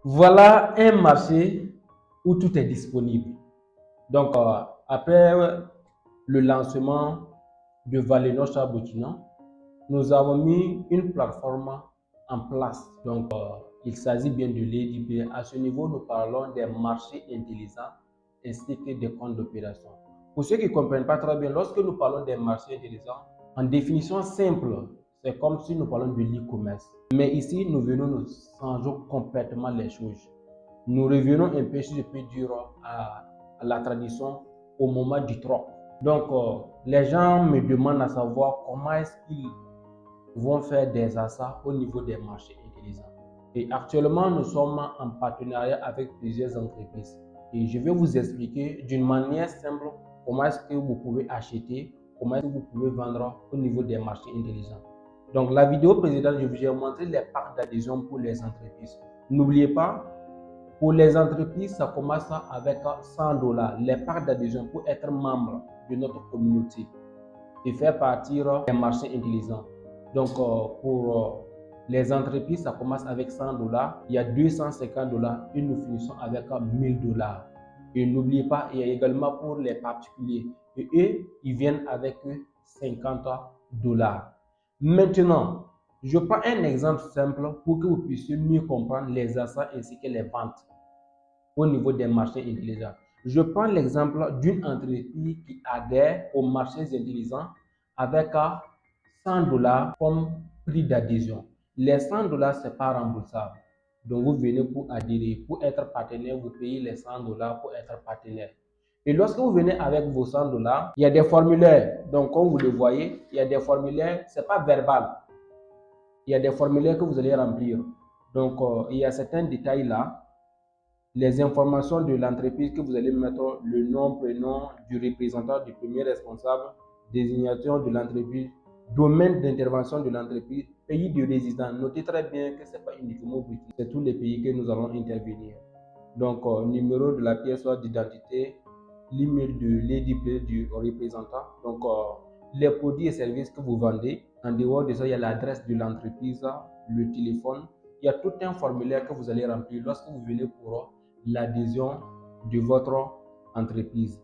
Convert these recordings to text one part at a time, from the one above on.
Voilà un marché où tout est disponible. Donc, après le lancement de Valeno Burkina, nous avons mis une plateforme en place. Donc, il s'agit bien de l'EDP. À ce niveau, nous parlons des marchés intelligents ainsi que des comptes d'opération. Pour ceux qui ne comprennent pas très bien, lorsque nous parlons des marchés intelligents, en définition simple, c'est comme si nous parlons de l'e-commerce. Mais ici, nous venons, nous changeons complètement les choses. Nous revenons un peu, si je peux dire, à la tradition au moment du troc. Donc, les gens me demandent à savoir comment est-ce qu'ils vont faire des achats au niveau des marchés intelligents. Et actuellement, nous sommes en partenariat avec plusieurs entreprises. Et je vais vous expliquer d'une manière simple comment est-ce que vous pouvez acheter, comment est-ce que vous pouvez vendre au niveau des marchés intelligents. Donc, la vidéo précédente, je vous ai montré les parts d'adhésion pour les entreprises. N'oubliez pas, pour les entreprises, ça commence avec 100 $. Les parts d'adhésion pour être membre de notre communauté et faire partir des marchés intelligents. Donc, pour les entreprises, ça commence avec 100 $. Il y a 250 $ et nous finissons avec 1000 $. Et n'oubliez pas, il y a également pour les particuliers. Et eux, ils viennent avec 50 $. Maintenant, je prends un exemple simple pour que vous puissiez mieux comprendre les achats ainsi que les ventes au niveau des marchés intelligents. Je prends l'exemple d'une entreprise qui adhère aux marchés intelligents avec 100 $ comme prix d'adhésion. Les 100 $, ce n'est pas remboursable. Donc, vous venez pour adhérer. Pour être partenaire, vous payez les 100 $ pour être partenaire. Et lorsque vous venez avec vos 100 $, il y a des formulaires. Donc, comme vous le voyez, il y a des formulaires, ce n'est pas verbal. Il y a des formulaires que vous allez remplir. Donc, il y a certains détails là. Les informations de l'entreprise que vous allez mettre, le nom, prénom du représentant, du premier responsable, désignation de l'entreprise, domaine d'intervention de l'entreprise, pays de résidence. Notez très bien que ce n'est pas uniquement au Burkina, c'est tous les pays que nous allons intervenir. Donc, numéro de la pièce d'identité, l'email de l'éditeur du représentant. Donc, les produits et services que vous vendez. En dehors de ça, il y a l'adresse de l'entreprise, le téléphone. Il y a tout un formulaire que vous allez remplir lorsque vous venez pour l'adhésion de votre entreprise.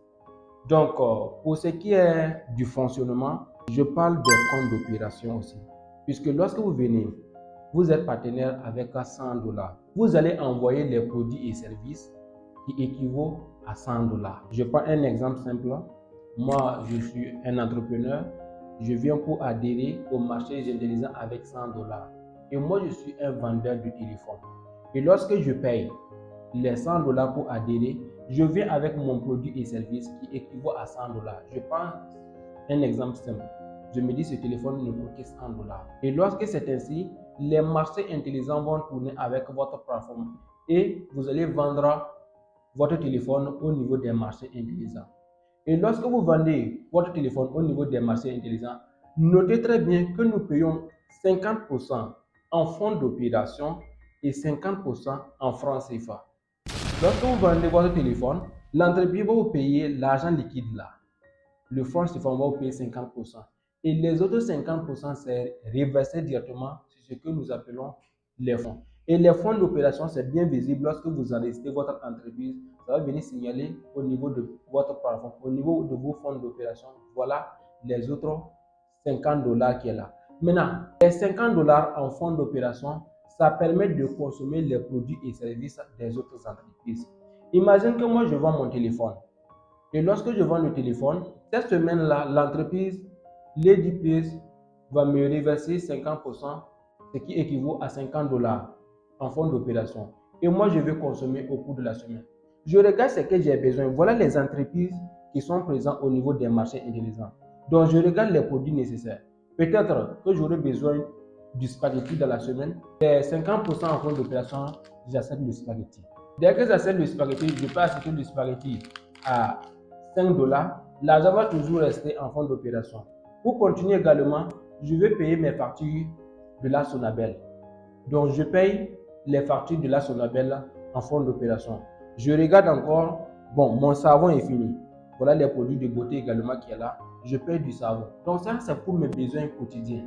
Donc, pour ce qui est du fonctionnement, je parle des comptes d'opération aussi. Puisque lorsque vous venez, vous êtes partenaire avec 100 $. Vous allez envoyer les produits et services qui équivaut à 100 $. Je prends un exemple simple. Moi, je suis un entrepreneur. Je viens pour adhérer au marché intelligent avec 100 $. Et moi, je suis un vendeur de téléphone. Et lorsque je paye les 100 $ pour adhérer, je viens avec mon produit et service qui équivaut à 100 $. Je prends un exemple simple. Je me dis ce téléphone ne coûte que 100 $. Et lorsque c'est ainsi, les marchés intelligents vont tourner avec votre plateforme et vous allez vendre votre téléphone au niveau des marchés intelligents. Et lorsque vous vendez votre téléphone au niveau des marchés intelligents, notez très bien que nous payons 50% en fonds d'opération et 50% en francs CFA. Lorsque vous vendez votre téléphone, l'entreprise va vous payer l'argent liquide là. Le franc CFA va vous payer 50%. Et les autres 50%, c'est reversé directement sur ce que nous appelons les fonds. Et les fonds d'opération, c'est bien visible lorsque vous enregistrez votre entreprise. Ça va venir signaler au niveau de votre plateforme, au niveau de vos fonds d'opération. Voilà les autres 50 $ qui est là. Maintenant, les 50 $ en fonds d'opération, ça permet de consommer les produits et services des autres entreprises. Imagine que moi, je vends mon téléphone. Et lorsque je vends le téléphone, cette semaine-là, l'entreprise, l'EDPS, va me reverser 50%, ce qui équivaut à 50 $ en fonds d'opération. Et moi, je vais consommer au cours de la semaine. Je regarde ce que j'ai besoin. Voilà les entreprises qui sont présentes au niveau des marchés intelligents. Donc, je regarde les produits nécessaires. Peut-être que j'aurai besoin du spaghetti dans la semaine. Les 50% en fonds d'opération, j'achète le spaghetti. Dès que j'achète le spaghetti, je peux acheter le spaghetti à 5 $, l'argent va toujours rester en fonds d'opération. Pour continuer également, je vais payer mes factures de la Sonabel. Donc, je paye les factures de la Sonabel en fonds d'opération. Je regarde encore, bon, mon savon est fini. Voilà les produits de beauté également qui est là. Je paye du savon. Donc, ça, c'est pour mes besoins quotidiens.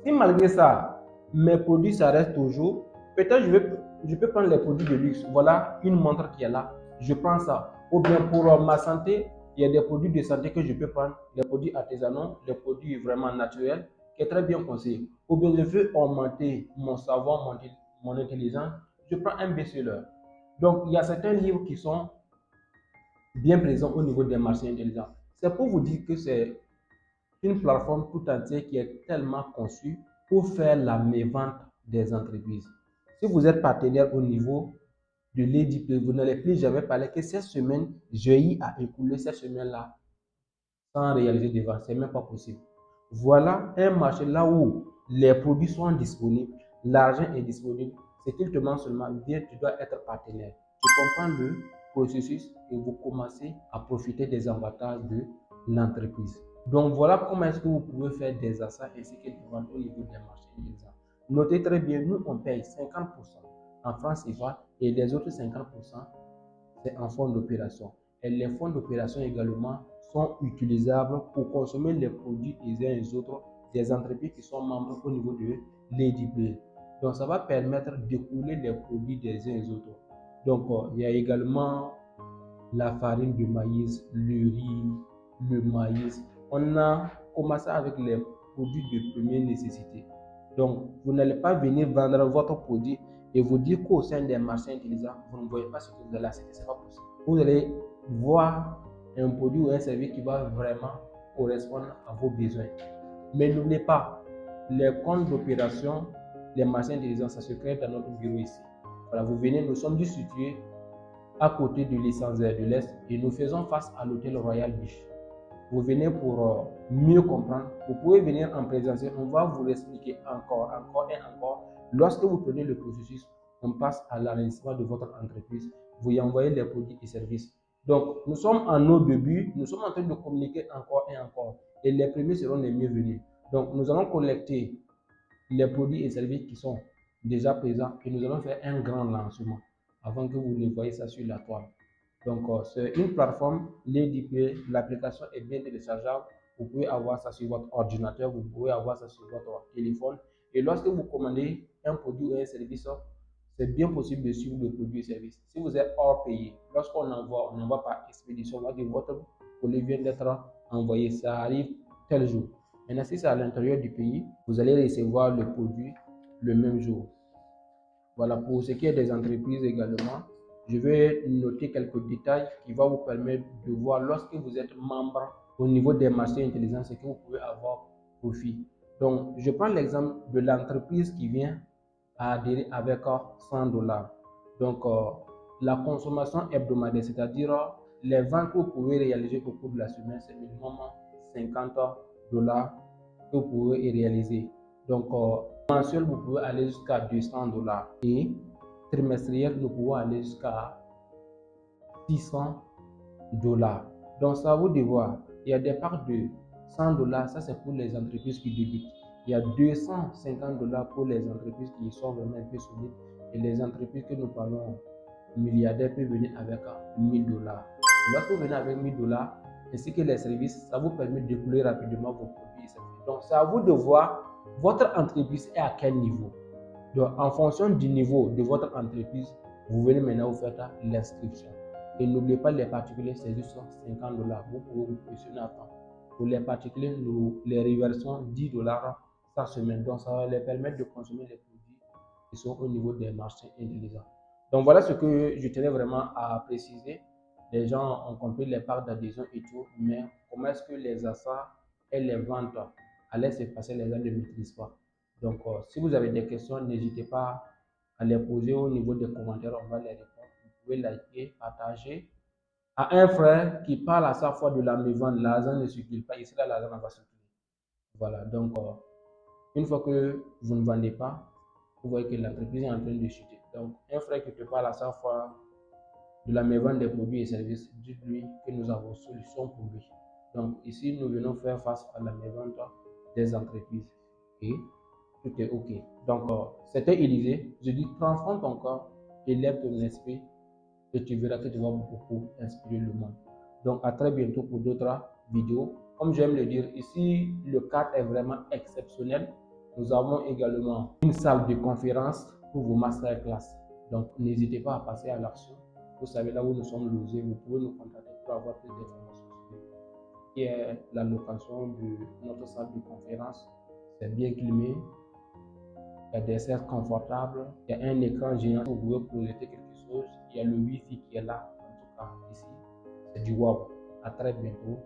Si malgré ça, mes produits s'arrêtent toujours, peut-être je vais je peux prendre les produits de luxe. Voilà une montre qui est là, je prends ça. Ou bien pour ma santé, il y a des produits de santé que je peux prendre, les produits artisanaux, les produits vraiment naturels, qui est très bien conseillé. Ou bien je veux augmenter mon savoir, mon intelligence, je prends un best-seller. Donc, il y a certains livres qui sont bien présents au niveau des marchés intelligents. C'est pour vous dire que c'est une plateforme tout entière qui est tellement conçue pour faire la mévente des entreprises. Si vous êtes partenaire au niveau de l'EDP, vous n'allez plus jamais parler que cette semaine, j'ai eu à écouler cette semaine-là sans réaliser des ventes. Ce n'est même pas possible. Voilà un marché là où les produits sont disponibles, l'argent est disponible. C'est qu'il te demande seulement, bien, tu dois être partenaire. Tu comprends le processus et vous commencez à profiter des avantages de l'entreprise. Donc voilà comment est-ce que vous pouvez faire des achats ainsi que des ventes au niveau des marchés intelligents. Notez très bien, nous on paye 50% en France CFA et les autres 50% c'est en fonds d'opération. Et les fonds d'opération également sont utilisables pour consommer les produits des uns et des autres des entreprises qui sont membres au niveau de l'EDP. Donc ça va permettre d'écouler les produits des uns et des autres. Donc il y a également la farine de maïs, le riz, le maïs. On a commencé avec les produits de première nécessité. Donc, vous n'allez pas venir vendre votre produit et vous dire qu'au sein des marchés intelligents, vous ne voyez pas ce que vous allez acheter. Ce n'est pas possible. Vous allez voir un produit ou un service qui va vraiment correspondre à vos besoins. Mais n'oubliez pas, les comptes d'opération, les marchés intelligents, ça se crée dans notre bureau ici. Voilà, vous venez, nous sommes situés à côté de l'Essentiel de l'Est et nous faisons face à l'hôtel Royal Beach. Vous venez pour mieux comprendre. Vous pouvez venir en présentiel. On va vous expliquer encore et encore. Lorsque vous prenez le processus, on passe à l'enregistrement de votre entreprise. Vous y envoyez les produits et services. Donc, nous sommes en nos débuts. Nous sommes en train de communiquer encore et encore. Et les premiers seront les mieux venus. Donc, nous allons collecter les produits et services qui sont déjà présents et nous allons faire un grand lancement avant que vous ne voyez ça sur la toile. Donc, c'est une plateforme, l'EDP, l'application est bien téléchargeable. Vous pouvez avoir ça sur votre ordinateur, vous pouvez avoir ça sur votre téléphone. Et lorsque vous commandez un produit ou un service, c'est bien possible de suivre le produit et service. Si vous êtes hors pays, lorsqu'on envoie, on envoie par expédition, on va dire votre colis vient d'être envoyé, ça arrive tel jour. Maintenant, si c'est à l'intérieur du pays, vous allez recevoir le produit le même jour. Voilà, pour ce qui est des entreprises également, je vais noter quelques détails qui vont vous permettre de voir lorsque vous êtes membre au niveau des marchés intelligents, ce que vous pouvez avoir profit. Donc, je prends l'exemple de l'entreprise qui vient à adhérer avec 100 $. Donc, la consommation hebdomadaire, c'est-à-dire les ventes que vous pouvez réaliser au cours de la semaine, c'est minimum 50 $ que vous pouvez réaliser. Donc, mensuel, vous pouvez aller jusqu'à 200 $ et trimestriel, nous pouvons aller jusqu'à 600 $. Donc, ça vous de voir. Il y a des parts de 100 $, ça c'est pour les entreprises qui débutent. Il y a 250 $ pour les entreprises qui sont vraiment un peu solides et les entreprises que nous parlons milliardaires peuvent venir avec 1000 $. Et lorsque vous venez avec 1000 $, ainsi que les services, ça vous permet d'écouler rapidement vos produits et services. Donc, c'est à vous de voir votre entreprise est à quel niveau. Donc, en fonction du niveau de votre entreprise, vous venez maintenant vous faire l'inscription. Et n'oubliez pas les particuliers, c'est juste 50 $. Vous pouvez vous positionner à temps. Pour les particuliers, nous les reversons 10 $ chaque semaine. Donc, ça va les permettre de consommer les produits qui sont au niveau des marchés intelligents. Donc, voilà ce que je tenais vraiment à préciser. Les gens ont compris les parts d'adhésion et tout, mais comment est-ce que les achats et les ventes allaient se passer, les gens ne maîtrisent pas. Donc, si vous avez des questions, n'hésitez pas à les poser au niveau des commentaires, on va les répondre. Vous pouvez liker, partager. À un frère qui parle à sa fois de la mévente, l'argent ne circule pas, ici là, l'argent va circuler. Voilà, donc, une fois que vous ne vendez pas, vous voyez que l'entreprise est en train de chuter. Donc, un frère qui te parle à sa fois de la mévente des produits et services, dites-lui que nous avons solution pour lui. Donc, ici, nous venons faire face à la mévente des entreprises. Et tout est OK. Donc, c'était Élysée. Je dis, transforme ton corps, élève ton esprit et tu verras que tu vas beaucoup inspirer le monde. Donc, à très bientôt pour d'autres vidéos. Comme j'aime le dire, ici, le cadre est vraiment exceptionnel. Nous avons également une salle de conférence pour vos masterclass. Donc, n'hésitez pas à passer à l'action. Vous savez, là où nous sommes logés, vous pouvez nous contacter pour avoir plus d'informations sur ce qui est la location de notre salle de conférence. C'est bien climé, il y a des sièges confortables, il y a un écran géant où vous pouvez projeter quelque chose, il y a le Wi-Fi qui est là, en tout cas ici. C'est du wow. À très bientôt.